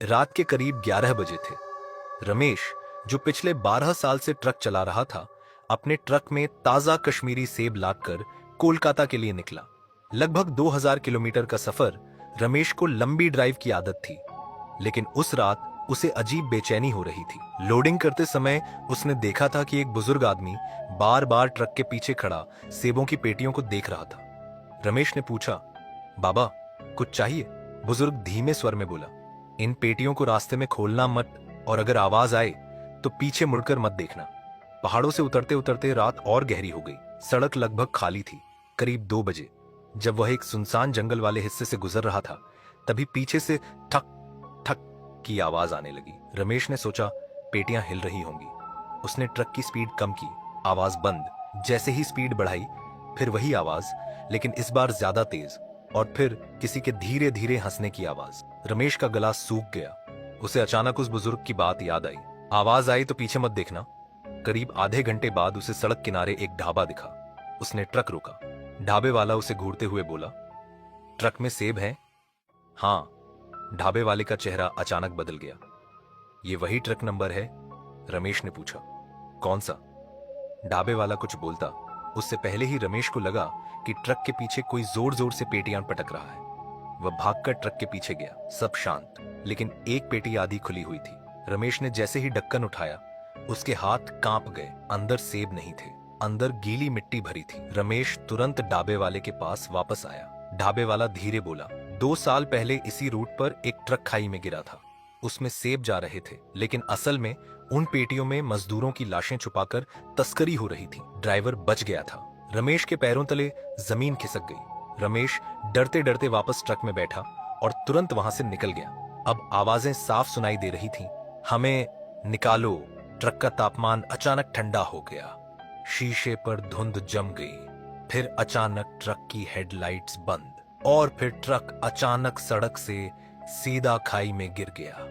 रात के करीब 11 बजे थे। रमेश, जो पिछले 12 साल से ट्रक चला रहा था, अपने ट्रक में ताजा कश्मीरी सेब लादकर कोलकाता के लिए निकला। लगभग 2000 किलोमीटर का सफर रमेश को लंबी ड्राइव की आदत थी, लेकिन उस रात उसे अजीब बेचैनी हो रही थी। लोडिंग करते समय उसने देखा था कि एक बुजुर्ग आदमी बार बार ट्रक के पीछे खड़ा सेबों की पेटियों को देख रहा था। रमेश ने पूछा, बाबा, कुछ चाहिए? बुजुर्ग धीमे स्वर में बोला, इन पेटियों को रास्ते में खोलना मत, और अगर आवाज आए तो पीछे मुड़कर मत देखना। पहाड़ों से उतरते उतरते रात और गहरी हो गई। सड़क लगभग खाली थी। करीब 2 बजे जब वह एक सुनसान जंगल वाले हिस्से से गुजर रहा था, तभी पीछे से ठक ठक की आवाज आने लगी। रमेश ने सोचा पेटियां हिल रही होंगी। उसने ट्रक की स्पीड कम की। आवाज बंद। जैसे ही स्पीड बढ़ाई, फिर वही आवाज, लेकिन इस बार ज्यादा तेज, और फिर किसी के धीरे धीरे हंसने की आवाज। रमेश का गला सूख गया। उसे अचानक उस बुजुर्ग की बात याद आई, आवाज आई तो पीछे मत देखना। करीब आधे घंटे बाद उसे सड़क किनारे एक ढाबा दिखा। उसने ट्रक रोका। ढाबे वाला उसे घूरते हुए बोला, ट्रक में सेब है? हाँ। ढाबे वाले का चेहरा अचानक बदल गया। ये वही ट्रक नंबर है? रमेश ने पूछा। कौन सा? ढाबे वाला कुछ बोलता, उससे पहले ही रमेश को लगा कि ट्रक के पीछे कोई जोर जोर से पेटियां पटक रहा है। वह भागकर ट्रक के पीछे गया। सब शांत, लेकिन एक पेटी आधी खुली हुई थी। रमेश ने जैसे ही ढक्कन उठाया, उसके हाथ कांप गए। अंदर सेब नहीं थे, अंदर गीली मिट्टी भरी थी। रमेश तुरंत ढाबे वाले के पास वापस आया। ढाबे वाला धीरे बोला, 2 साल पहले इसी रूट पर एक ट्रक खाई में गिरा था। उसमें सेब जा रहे थे, लेकिन असल में उन पेटियों में मजदूरों की लाशें छुपाकर तस्करी हो रही थी। ड्राइवर बच गया था। रमेश के पैरों तले जमीन खिसक गई। रमेश डरते डरते वापस ट्रक में बैठा और तुरंत वहां से निकल गया। अब आवाजें साफ सुनाई दे रही थीं, हमें निकालो। ट्रक का तापमान अचानक ठंडा हो गया। शीशे पर धुंध जम गई। फिर अचानक ट्रक की हेडलाइट्स बंद, और फिर ट्रक अचानक सड़क से सीधा खाई में गिर गया।